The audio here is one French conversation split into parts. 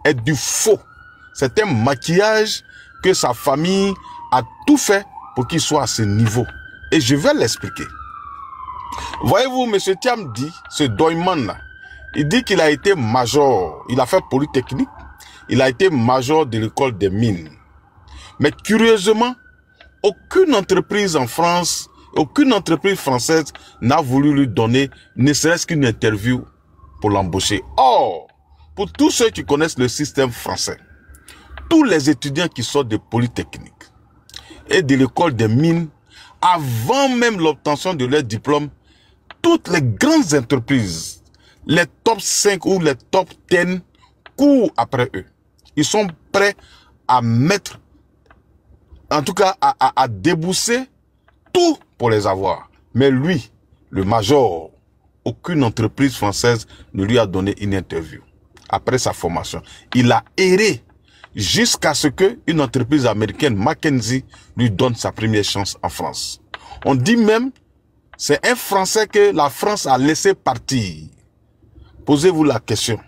est du faux. C'est un maquillage que sa famille a tout fait pour qu'il soit à ce niveau. Et je vais l'expliquer. Voyez-vous, M. Thiam dit, ce Doyman-là, il dit qu'il a été major. Il a fait Polytechnique. Il a été major de l'école des mines. Mais curieusement, aucune entreprise en France, aucune entreprise française n'a voulu lui donner ne serait-ce qu'une interview pour l'embaucher. Or, pour tous ceux qui connaissent le système français, tous les étudiants qui sortent de Polytechnique et de l'école des mines, avant même l'obtention de leur diplôme, toutes les grandes entreprises, les top 5 ou les top 10 courent après eux. Ils sont prêts à mettre, en tout cas à débourser tout pour les avoir. Mais lui, le major, aucune entreprise française ne lui a donné une interview. Après sa formation, il a erré jusqu'à ce qu'une entreprise américaine, McKinsey, lui donne sa première chance en France. On dit même, c'est un Français que la France a laissé partir. Posez-vous la question.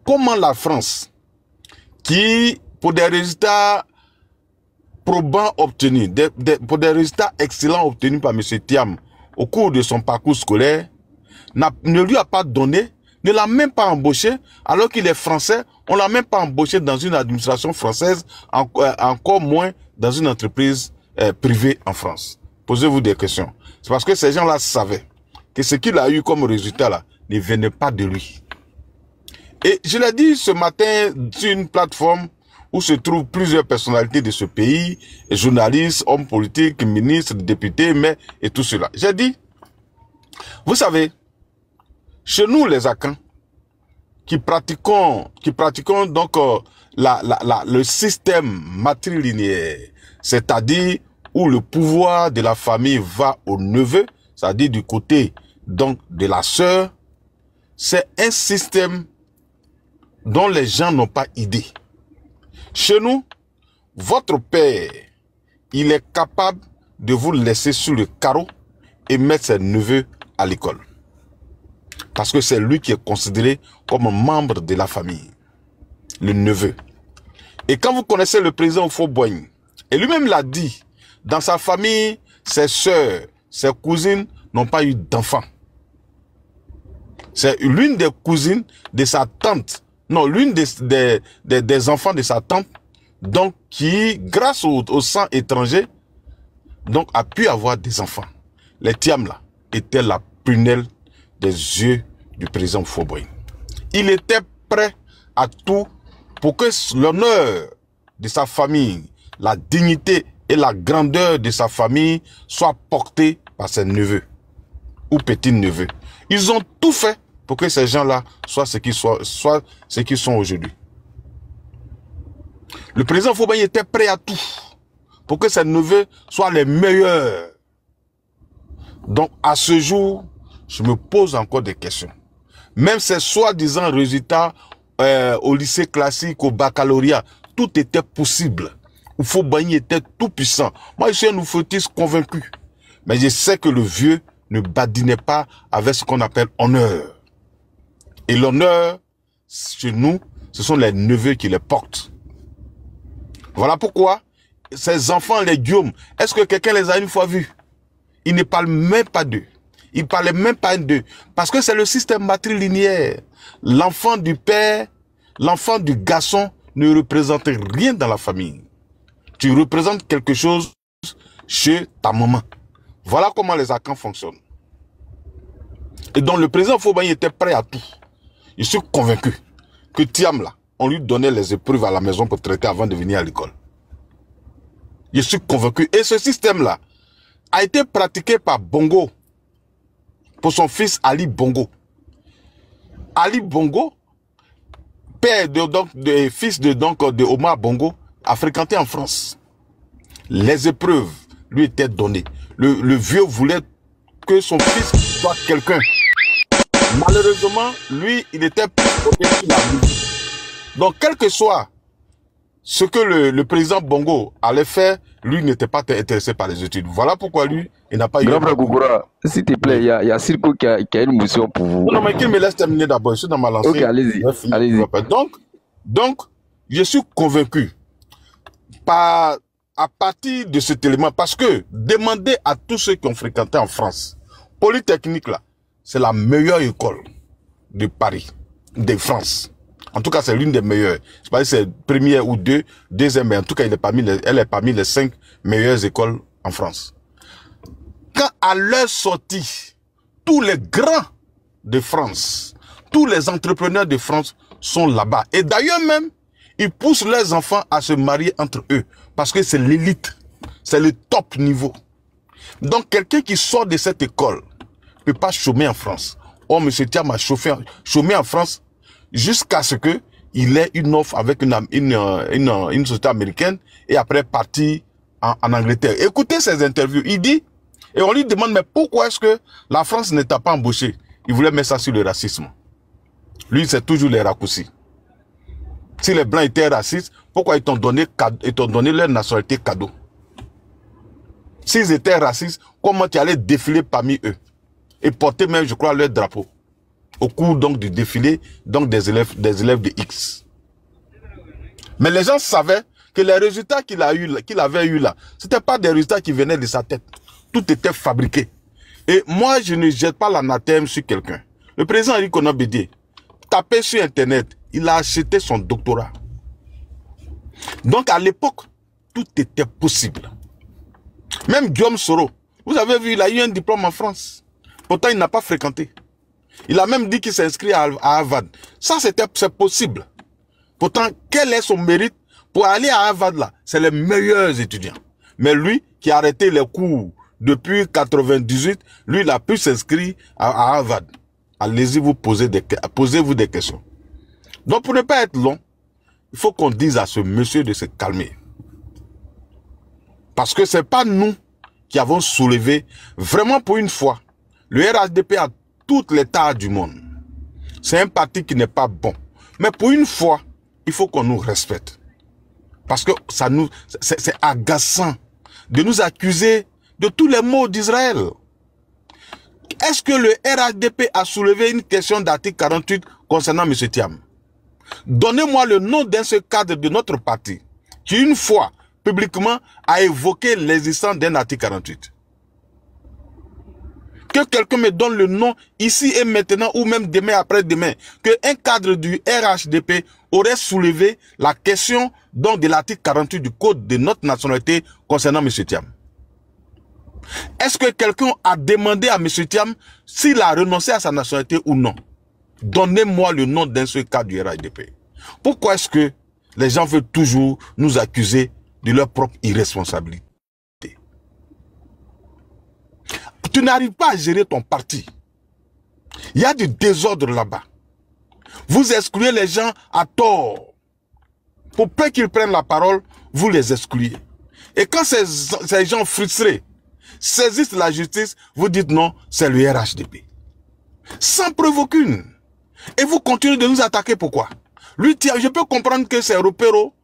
Comment la France, qui, pour des résultats probants obtenus, pour des résultats excellents obtenus par M. Thiam au cours de son parcours scolaire, ne lui a pas donné, ne l'a même pas embauché, alors qu'il est français, on l'a même pas embauché dans une administration française, encore moins dans une entreprise privée en France. Posez-vous des questions. C'est parce que ces gens-là savaient que ce qu'il a eu comme résultat là ne venait pas de lui. Et je l'ai dit ce matin sur une plateforme où se trouvent plusieurs personnalités de ce pays, journalistes, hommes politiques, ministres, députés, maires et tout cela. J'ai dit, vous savez, chez nous les Akans, qui pratiquons donc le système matrilinéaire, c'est-à-dire où le pouvoir de la famille va au neveu, c'est-à-dire du côté donc de la sœur, c'est un système dont les gens n'ont pas idée. Chez nous, votre père, il est capable de vous laisser sur le carreau et mettre ses neveux à l'école. Parce que c'est lui qui est considéré comme un membre de la famille. Le neveu. Et quand vous connaissez le président Houphouët-Boigny, et lui-même l'a dit, dans sa famille, ses sœurs, ses cousines n'ont pas eu d'enfants. C'est l'une des cousines de sa tante, non, l'une des enfants de sa tante, donc qui, grâce au sang étranger, donc a pu avoir des enfants. Les Thiam là étaient la prunelle des yeux du président Houphouët-Boigny. Il était prêt à tout pour que l'honneur de sa famille, la dignité et la grandeur de sa famille soient portés par ses neveux ou petits-neveux. Ils ont tout fait pour que ces gens-là soient ce qu'ils sont aujourd'hui. Le président Houphouët-Boigny était prêt à tout pour que ses neveux soient les meilleurs. Donc, à ce jour, je me pose encore des questions. Même ces soi-disant résultats au lycée classique, au baccalauréat, tout était possible. Houphouët-Boigny était tout puissant. Moi, je suis un oufotiste convaincu. Mais je sais que le vieux ne badinait pas avec ce qu'on appelle honneur. Et l'honneur, chez nous, ce sont les neveux qui les portent. Voilà pourquoi ces enfants, les Guillaume, est-ce que quelqu'un les a une fois vus? Ils ne parlent même pas d'eux. Ils ne parlaient même pas d'eux. Parce que c'est le système matrilinéaire. L'enfant du père, l'enfant du garçon ne représente rien dans la famille. Tu représentes quelque chose chez ta maman. Voilà comment les Akans fonctionnent. Et donc le président Houphouët-Boigny était prêt à tout. Je suis convaincu que Thiam là, on lui donnait les épreuves à la maison pour traiter avant de venir à l'école. Je suis convaincu. Et ce système-là a été pratiqué par Bongo pour son fils Ali Bongo. Ali Bongo, père fils de Omar Bongo, a fréquenté en France. Les épreuves lui étaient données. Le vieux voulait que son fils soit quelqu'un. Malheureusement, lui, il était porté sur la musique. Donc, quel que soit ce que le président Bongo allait faire, lui n'était pas intéressé par les études. Voilà pourquoi lui, il n'a pas eu... Grand frère Gougoura, s'il te plaît, il y a Circo qui a une mission pour vous. Non, mais qu'il me laisse terminer d'abord. Je suis dans ma lancée. Ok, allez-y. Donc, Donc, je suis convaincu à partir de cet élément, parce que demandez à tous ceux qui ont fréquenté en France, Polytechnique là, c'est la meilleure école de Paris, de France. En tout cas, c'est l'une des meilleures. Je sais pas si c'est première ou deuxième, mais en tout cas, elle est parmi les 5 meilleures écoles en France. Quand à leur sortie, tous les grands de France, tous les entrepreneurs de France sont là-bas. Et d'ailleurs même, ils poussent leurs enfants à se marier entre eux. Parce que c'est l'élite. C'est le top niveau. Donc, quelqu'un qui sort de cette école ne peut pas chômer en France. Oh, M. Thiam a chômé en France jusqu'à ce qu'il ait une offre avec une société américaine et après partir en Angleterre. Écoutez ces interviews. Il dit, et on lui demande, mais pourquoi est-ce que la France ne t'a pas embauché? Il voulait mettre ça sur le racisme. Lui, c'est toujours les raccourcis. Si les Blancs étaient racistes, pourquoi ils t'ont donné leur nationalité cadeau? S'ils étaient racistes, comment tu allais défiler parmi eux? Et porter même, je crois, leur drapeau. Au cours donc du défilé donc des élèves de X. Mais les gens savaient que les résultats qu'il avait eu là, c'était pas des résultats qui venaient de sa tête. Tout était fabriqué. Et moi, je ne jette pas l'anathème sur quelqu'un. Le président Henri Konan Bédié, tapé sur Internet, il a acheté son doctorat. Donc à l'époque, tout était possible. Même Guillaume Soro, vous avez vu, il a eu un diplôme en France. Pourtant, il n'a pas fréquenté. Il a même dit qu'il s'est inscrit à Harvard. Ça, c'est possible. Pourtant, quel est son mérite pour aller à Harvard là? C'est les meilleurs étudiants. Mais lui, qui a arrêté les cours depuis 98, lui, il a pu s'inscrire à Harvard. Allez-y, posez-vous des questions. Donc, pour ne pas être long, il faut qu'on dise à ce monsieur de se calmer. Parce que c'est pas nous qui avons soulevé, vraiment pour une fois, le RHDP a toutes les tares du monde. C'est un parti qui n'est pas bon. Mais pour une fois, il faut qu'on nous respecte. Parce que c'est agaçant de nous accuser de tous les maux d'Israël. Est-ce que le RHDP a soulevé une question d'article 48 concernant M. Thiam? Donnez-moi le nom d'un seul cadre de notre parti qui, une fois, publiquement, a évoqué l'existence d'un article 48. Que quelqu'un me donne le nom ici et maintenant ou même demain après-demain, qu'un cadre du RHDP aurait soulevé la question donc de l'article 48 du code de notre nationalité concernant M. Thiam. Est-ce que quelqu'un a demandé à M. Thiam s'il a renoncé à sa nationalité ou non? Donnez-moi le nom d'un seul cadre du RHDP. Pourquoi est-ce que les gens veulent toujours nous accuser de leur propre irresponsabilité? Tu n'arrives pas à gérer ton parti. Il y a du désordre là-bas. Vous excluez les gens à tort. Pour peu qu'ils prennent la parole, vous les excluez. Et quand ces gens frustrés saisissent la justice, vous dites non, c'est le RHDP. Sans preuve aucune. Et vous continuez de nous attaquer, pourquoi? Lui, Thiam, je peux comprendre que c'est Ropero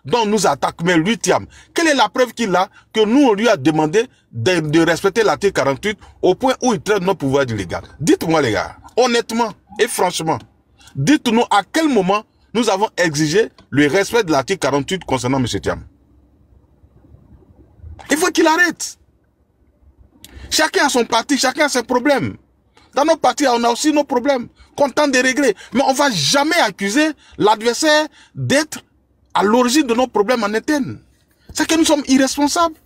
dont nous attaque, mais lui, Thiam, quelle est la preuve qu'il a que nous, on lui a demandé de respecter l'article 48 au point où il traite nos pouvoirs illégaux? Dites-moi, les gars, honnêtement et franchement, dites-nous à quel moment nous avons exigé le respect de l'article 48 concernant M. Thiam. Il faut qu'il arrête. Chacun a son parti, chacun a ses problèmes. Dans nos partis, on a aussi nos problèmes qu'on tente de régler. Mais on ne va jamais accuser l'adversaire d'être à l'origine de nos problèmes en interne. C'est que nous sommes irresponsables.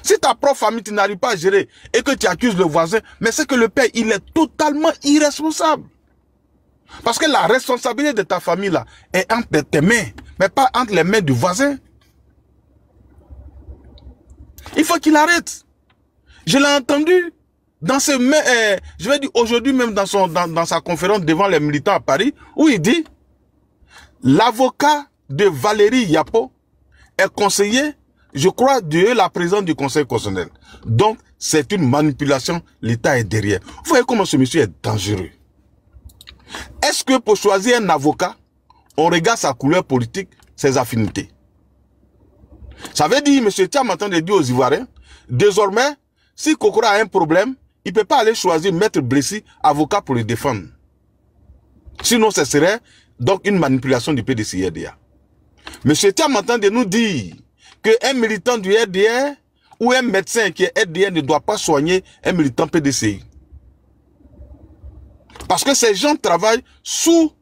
Si ta propre famille, tu n'arrives pas à gérer et que tu accuses le voisin, mais c'est que le père, il est totalement irresponsable. Parce que la responsabilité de ta famille là est entre tes mains, mais pas entre les mains du voisin. Il faut qu'il arrête. Je l'ai entendu dans je vais dire aujourd'hui même dans sa conférence devant les militants à Paris, où il dit l'avocat de Valérie Yapo est conseiller, je crois, de la présidente du Conseil constitutionnel. Donc, c'est une manipulation, l'État est derrière. Vous voyez comment ce monsieur est dangereux. Est-ce que pour choisir un avocat, on regarde sa couleur politique, ses affinités? Ça veut dire, M. Thiam entend de dire aux Ivoiriens, désormais, si Kokora a un problème, il ne peut pas aller choisir Maître Blessy, avocat pour le défendre. Sinon, ce serait donc une manipulation du PDCRDA. Monsieur Thiam entend de nous dire qu'un militant du RDR ou un médecin qui est RDR ne doit pas soigner un militant PDCI. Parce que ces gens travaillent sous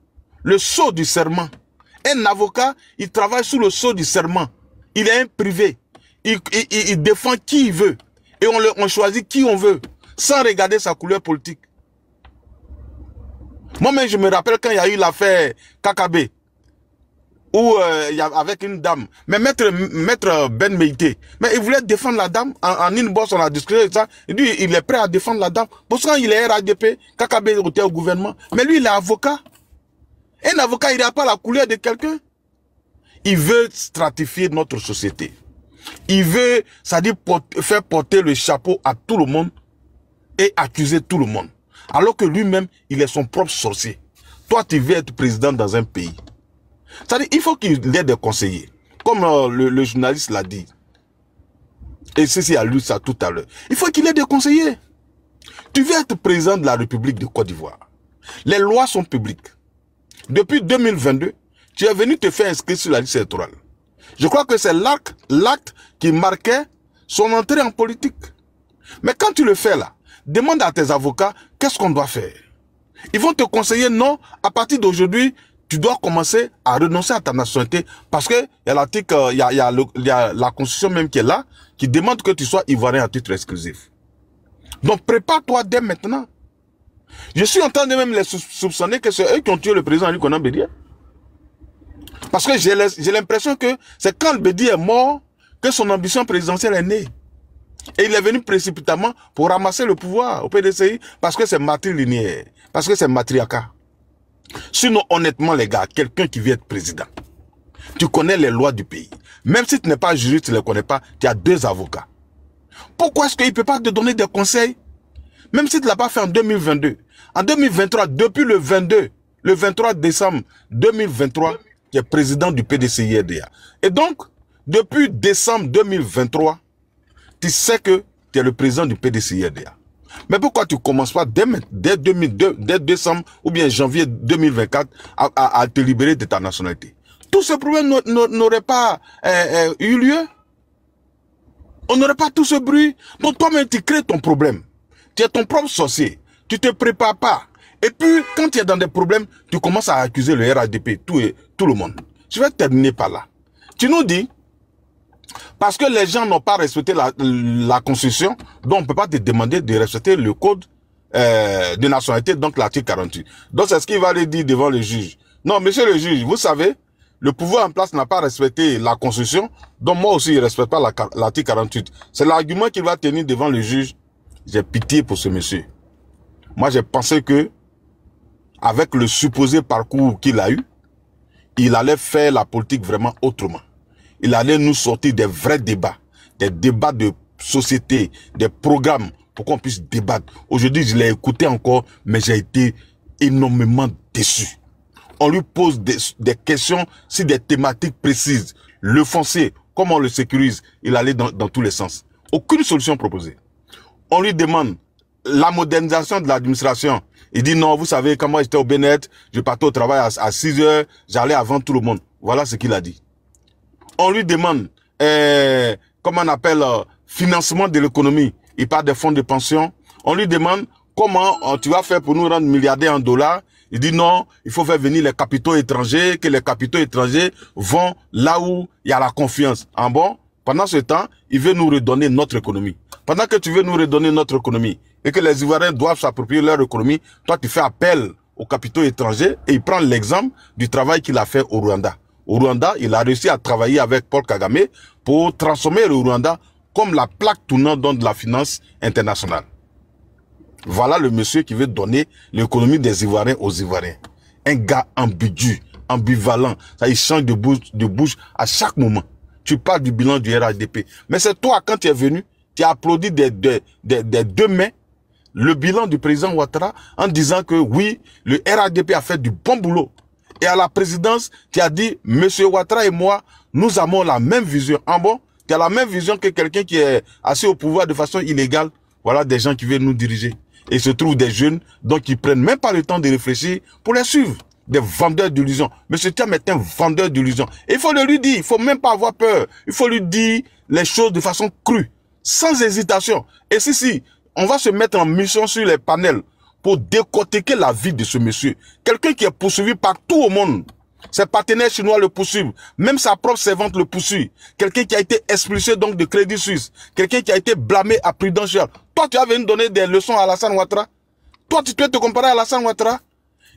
le sceau du serment. Un avocat, il travaille sous le sceau du serment. Il est un privé. Il défend qui il veut. Et on choisit qui on veut, sans regarder sa couleur politique. Moi-même, je me rappelle quand il y a eu l'affaire KKB, où il y a avec une dame, mais maître Ben Meïté, mais il voulait défendre la dame, en une bosse, on a discuté de ça, il dit il est prêt à défendre la dame, parce qu'il est RADP, KKB était au gouvernement, mais lui il est avocat. Un avocat, il n'a pas la couleur de quelqu'un. Il veut stratifier notre société. Il veut, c'est-à-dire faire porter le chapeau à tout le monde et accuser tout le monde. Alors que lui-même, il est son propre sorcier. Toi, tu veux être président dans un pays. C'est-à-dire, il faut qu'il ait des conseillers. Comme le journaliste l'a dit. Et ceci a lu ça tout à l'heure. Il faut qu'il ait des conseillers. Tu veux être président de la République de Côte d'Ivoire. Les lois sont publiques. Depuis 2022, tu es venu te faire inscrire sur la liste électorale. Je crois que c'est l'acte qui marquait son entrée en politique. Mais quand tu le fais là, demande à tes avocats qu'est-ce qu'on doit faire. Ils vont te conseiller non, à partir d'aujourd'hui, tu dois commencer à renoncer à ta nationalité parce que il y a l'article, il y a la constitution même qui est là, qui demande que tu sois ivoirien à titre exclusif. Donc prépare-toi dès maintenant. Je suis en train de même les soupçonner que c'est eux qui ont tué le président Ali Konan Bédié. Parce que j'ai l'impression que c'est quand le Bédié est mort que son ambition présidentielle est née. Et il est venu précipitamment pour ramasser le pouvoir au PDCI parce que c'est matrilinéaire, parce que c'est matriarcat. Sinon, honnêtement, les gars, quelqu'un qui veut être président, tu connais les lois du pays. Même si tu n'es pas juriste, tu ne les connais pas, tu as 2 avocats. Pourquoi est-ce qu'il ne peut pas te donner des conseils? Même si tu ne l'as pas fait en 2022. En 2023, depuis le 23 décembre 2023, tu es président du PDCI-RDA. Et donc, depuis décembre 2023, tu sais que tu es le président du PDCI-RDA. Mais pourquoi tu ne commences pas dès décembre ou bien janvier 2024 à te libérer de ta nationalité? Tous ces problèmes n'auraient pas eu lieu. On n'aurait pas tout ce bruit. Donc toi-même, tu crées ton problème. Tu es ton propre sorcier. Tu ne te prépares pas. Et puis, quand tu es dans des problèmes, tu commences à accuser le RADP, tout le monde. Je vais terminer par là. Tu nous dis, parce que les gens n'ont pas respecté la Constitution, donc on ne peut pas te demander de respecter le code de nationalité, donc l'article 48. Donc c'est ce qu'il va aller dire devant le juge. Non, monsieur le juge, vous savez, le pouvoir en place n'a pas respecté la Constitution, donc moi aussi, je ne respecte pas l'article 48. C'est l'argument qu'il va tenir devant le juge. J'ai pitié pour ce monsieur. Moi, j'ai pensé que, avec le supposé parcours qu'il a eu, il allait faire la politique vraiment autrement. Il allait nous sortir des vrais débats, des débats de société, des programmes pour qu'on puisse débattre. Aujourd'hui, je l'ai écouté encore, mais j'ai été énormément déçu. On lui pose des questions sur des thématiques précises. Le foncier, comment on le sécurise, il allait dans tous les sens. Aucune solution proposée. On lui demande la modernisation de l'administration. Il dit non, vous savez, quand moi j'étais au Bénet, je partais au travail à 6 heures, j'allais avant tout le monde. Voilà ce qu'il a dit. On lui demande, comment on appelle, financement de l'économie. Il parle des fonds de pension. On lui demande comment tu vas faire pour nous rendre milliardaires en dollars. Il dit non, il faut faire venir les capitaux étrangers, que les capitaux étrangers vont là où il y a la confiance. En bon, pendant ce temps, il veut nous redonner notre économie. Pendant que tu veux nous redonner notre économie et que les Ivoiriens doivent s'approprier leur économie, toi tu fais appel aux capitaux étrangers et il prend l'exemple du travail qu'il a fait au Rwanda. Au Rwanda, il a réussi à travailler avec Paul Kagame pour transformer le Rwanda comme la plaque tournante de la finance internationale. Voilà le monsieur qui veut donner l'économie des Ivoiriens aux Ivoiriens. Un gars ambigu, ambivalent. Ça, il change de bouche à chaque moment. Tu parles du bilan du RADP. Mais c'est toi, quand tu es venu, tu as applaudi des 2 mains le bilan du président Ouattara en disant que oui, le RADP a fait du bon boulot. Et à la présidence, tu as dit, monsieur Ouattara et moi, nous avons la même vision. En bon, tu as la même vision que quelqu'un qui est assis au pouvoir de façon illégale. Voilà des gens qui viennent nous diriger. Et il se trouve des jeunes, donc ils prennent même pas le temps de réfléchir pour les suivre. des vendeurs d'illusions. Monsieur Thiam est un vendeur d'illusions. Et il faut le lui dire, il faut même pas avoir peur. Il faut lui dire les choses de façon crue, sans hésitation. Et si, on va se mettre en mission sur les panels pour décortiquer la vie de ce monsieur. Quelqu'un qui est poursuivi partout au monde. Ses partenaires chinois le poursuivent. Même sa propre servante le poursuit. Quelqu'un qui a été expulsé donc de Crédit Suisse. Quelqu'un qui a été blâmé à Prudential. Toi, tu as venu donner des leçons à Alassane Ouattara. Toi, tu peux te comparer à Alassane Ouattara.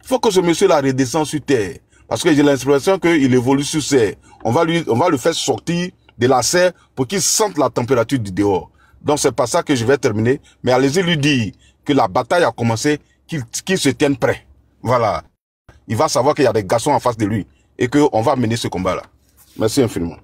Il faut que ce monsieur-là redescende sur terre. Parce que j'ai l'impression qu'il évolue sur serre. On va le faire sortir de la serre pour qu'il sente la température du dehors. Donc, c'est pas ça que je vais terminer. Mais allez-y lui dire que la bataille a commencé, qu'il se tienne prêt. Voilà. Il va savoir qu'il y a des garçons en face de lui et qu'on va mener ce combat-là. Merci infiniment.